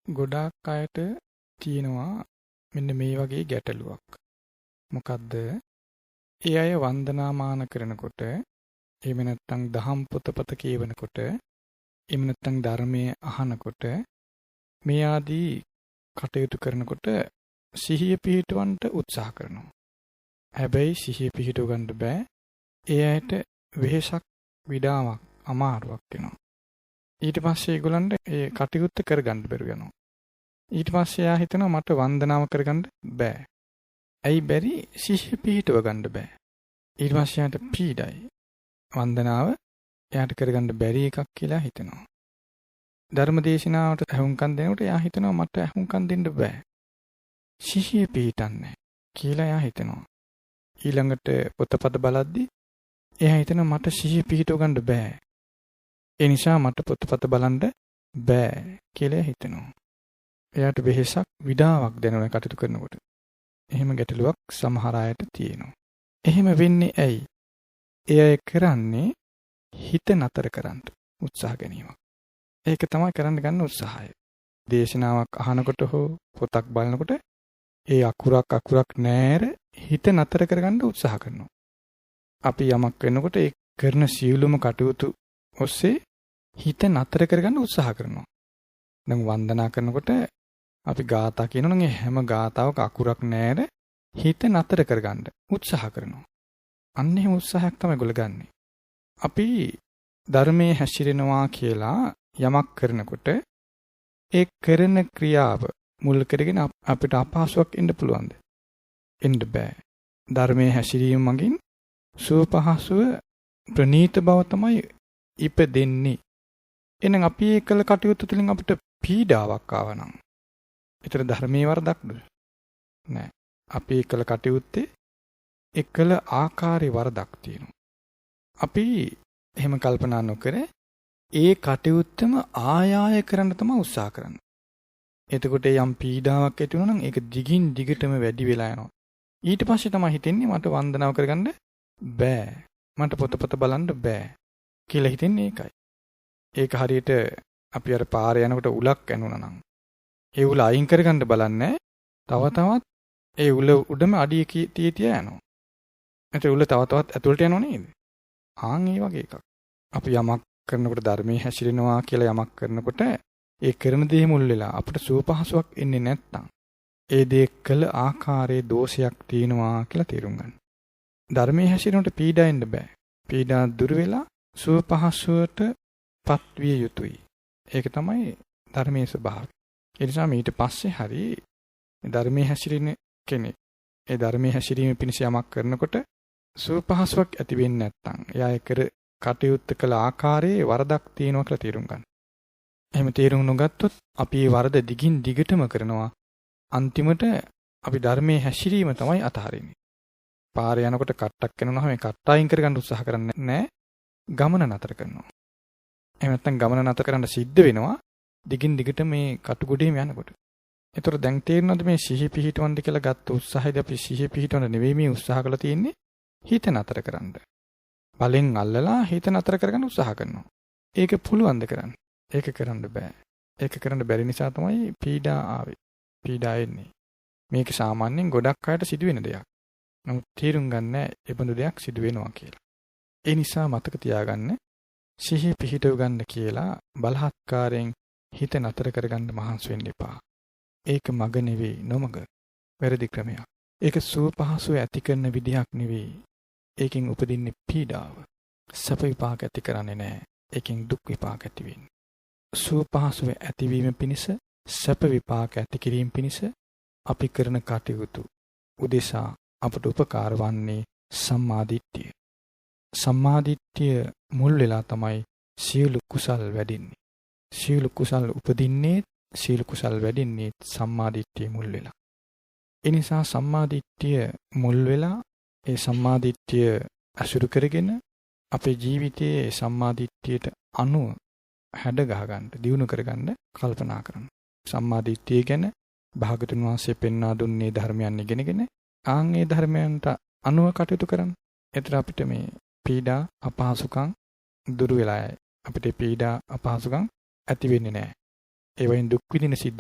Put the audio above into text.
ගොඩාක් අයට තියෙනවා මෙන්න මේ වගේ ගැටලුවක්. මොකද්ද? ඒ අය වන්දනාමාන කරනකොට එහෙම නැත්නම් දහම් පොතපත කියවනකොට එහෙම නැත්නම් ධර්මයේ අහනකොට මේ ආදී කටයුතු කරනකොට සිහිය පිහිටවන්න උත්සාහ කරනවා. හැබැයි සිහිය පිහිටව ගන්න බෑ. ඒ අයට වෙහෙසක්, විඩාවක්, අමාරුවක් වෙනවා. ඊට පස්සේ ඒගොල්ලන්ට ඒ කටයුත්ත කරගන්න බැරුව යනවා. ඊට පස්සේ එයා හිතනවා මට වන්දනාව කරගන්න බෑ. ඇයි බැරි? සිහිය පිහිටව ගන්න බෑ. ඊට පස්සේ එයාට පීඩයි. වන්දනාව එයාට කරගන්න බැරි එකක් කියලා හිතනවා. ධර්මදේශනාවට අහුම්කම් දෙනකොට එයා හිතනවා මට අහුම්කම් දෙන්න බෑ. සිහිය පිහිටන්නේ කියලා එයා හිතනවා. ඊළඟට පොතපත බලද්දි එයා හිතනවා මට සිහිය පිහිටව ගන්න බෑ. ඒ නිසා මට පොතපත බලන්න බෑ කියලා හිතනවා. එයාට වෙහෙසක්, විඩාවක් දැනෙන කටයුතු කරනකොට. එහෙම ගැටලුවක් සමහර අයට තියෙනවා. එහෙම වෙන්නේ ඇයි? එයා කරන්නේ හිත නතර කරන්න උත්සාහ ගැනීමක්. ඒක තමයි කරන්න ගන්න උත්සාහය. දේශනාවක් අහනකොට හෝ පොතක් බලනකොට ඒ අකුරක් නෑර හිත නතර කරගන්න උත්සාහ කරනවා. අපි යමක් වෙනකොට ඒ කරන සියලුම කටයුතු ඔස්සේ හිත නතර කරගන්න උත්සාහ කරනවා. දැන් වන්දනා කරනකොට අපි ගාථා කියනවනම් ඒ හැම ගාතාවක අකුරක් නෑර හිත නතර කරගන්න උත්සාහ කරනවා. අන්න එහෙම උත්සාහයක් තමයි ඒගොල්ලෝ ගන්නෙ. අපි ධර්මයේ හැසිරෙනවා කියලා යමක් කරනකොට ඒ කරන ක්‍රියාව මුල් කරගෙන අපිට අපහසුයක් එන්න පුළුවන්ද? එන්න බෑ. ධර්මයේ හැසිරීම මගින් සුවපහසුව ප්‍රණීත බව තමයි ඉපදෙන්නේ. එහෙනම් අපි ඒ කළ කටයුතු තුළින් අපිට පීඩාවක් ආවනම් ඒතර ධර්මයේ වරදක්ද? නෑ. අපි ඒ කළ කටයුත්තේ එකල ආකාරයේ වරදක් තියෙනවා. අපි එහෙම කල්පනා නොකර ඒ කටයුත්තම ආය කරන්න තමයි උත්සාහ කරන්නේ. එතකොට යම් පීඩාවක් ඇති වුණා නම් ඒක දිගින් දිගටම වැඩි වෙලා යනවා. ඊට පස්සේ තමයි හිතෙන්නේ මට වන්දනාව කරගන්න බෑ. මට පොතපත බලන්න බෑ කියලා හිතෙන්නේ ඒකයි. ඒක හරියට අපි අර පාරේ යනකොට උලක් ඇනුණා නම් ඒ උල අයින් කරගන්න බලන්නේ තව තවත් ඒ උල උඩම අඩිය තිය යනවා. එතකොට උල තව තවත් ඇතුළට යනව නේද? ආන් ඒ වගේ එකක්. අපි යමක් කරනකොට ධර්මයේ හැසිරෙනවා කියලා යමක් කරනකොට ඒ කරන දේ මුල් වෙලා අපිට සුවපහසුවක් එන්නේ නැත්නම් ඒ දේ කළ ආකාරයේ දෝෂයක් තියෙනවා කියලා තේරුම් ගන්න. ධර්මයේ හැසිරෙනකොට පීඩා එන්න බෑ. පීඩා දුර වෙලා සුවපහසුවට පත්විය යුතුයි. ඒක තමයි ධර්මයේ ස්වභාවය. ඒ නිසා ඊට පස්සේ හරි ධර්මයේ හැසිරෙන කෙනෙක් ඒ ධර්මයේ හැසිරීම පිණිස යමක් කරනකොට සුවපහසුවක් ඇති වෙන්නේ නැත්නම් එයා කර කටයුත්ත කළ ආකාරයේ වරදක් තියෙනවා කියලා තේරුම් ගන්න. එහෙම තේරුම් නොගත්තොත් අපි මේ වරද දිගින් දිගටම කරනවා. අන්තිමට අපි ධර්මයේ හැසිරීම තමයි අතහරින්නේ. පාරේ යනකොට කට්ටක් කරනවම මේ කට්ට අයින් කරගන්න උත්සාහ කරන්නේ නැහැ. ගමන නතර කරනවා. එහෙම නැත්නම් ගමන නතර කරන්න සිද්ධ වෙනවා. දිගින් දිගට මේ කටුගොඩේම යනකොට. ඒතර දැන් තේරෙනවද මේ සිහි පිහිටවන්න කියලා ගත්ත උත්සාහයද අපි සිහි පිහිටවන්න නෙවෙයි මේ උත්සාහ කරලා තියෙන්නේ හිත නතර කරන්න. බලෙන් අල්ලලා හිත නතර කරගන්න උත්සාහ කරනවා. ඒක පුළුවන්ද කරන්න? ඒක කරන්න බෑ. ඒක කරන්න බැරි නිසා තමයි පීඩා ආවේ. පීඩා එන්නේ. මේක සාමාන්‍යයෙන් ගොඩක් අයට සිදුවෙන දෙයක්. නමුත් තේරුම් ගන්න ඒ බඳු දෙයක් සිදු වෙනවා කියලා. ඒ නිසා මතක තියාගන්න සිහිය පිහිටව ගන්න කියලා බලහත්කාරයෙන් හිත නතර කරගන්න මහන්සි වෙන්න එපා. ඒක මග නෙවෙයි, නොමග. වැරදි ක්‍රමයක්. ඒක සුවපහසුව ඇති කරන විදිහක් නෙවෙයි. ඒකෙන් උපදින්නේ පීඩාව. සැප විපාක ඇති කරන්නේ නැහැ. ඒකෙන් දුක් විපාක ඇති වෙන්නේ. සුවපහසුව ඇතිවීම පිණිස සැප විපාක ඇති කිරීම පිණිස අපි කරන කටයුතු උදෙසා අපට උපකාර වන්නේ සම්මාදිට්ඨිය. සම්මාදිට්ඨිය මුල් වෙලා තමයි සියලු කුසල් වැඩින්නේ. සියලු කුසල් උපදින්නේ, සියලු කුසල් වැඩින්නේ සම්මාදිට්ඨිය මුල් වෙලා. ඒ නිසා සම්මාදිට්ඨිය මුල් වෙලා ඒ සම්මාදිට්ඨිය අසුරු කරගෙන අපේ ජීවිතයේ සම්මාදිට්ඨියට අනුව හැඩ ගහ ගන්න, දියුණු කරගන්න කල්පනා කරන්න. සම්මාදිට්ඨිය ගැන භාගතුන් වහන්සේ පෙන්වා දුන්නේ ධර්මයන් ඉගෙනගෙන ආන් ඒ ධර්මයන්ට අනුව කටයුතු කරන්න. එතන අපිට මේ පීඩා අපහසුකම් දුරු වෙලා අපිට පීඩා අපහසුකම් ඇති වෙන්නේ නැහැ. ඒ වයින් දුක් විඳින සිද්ධ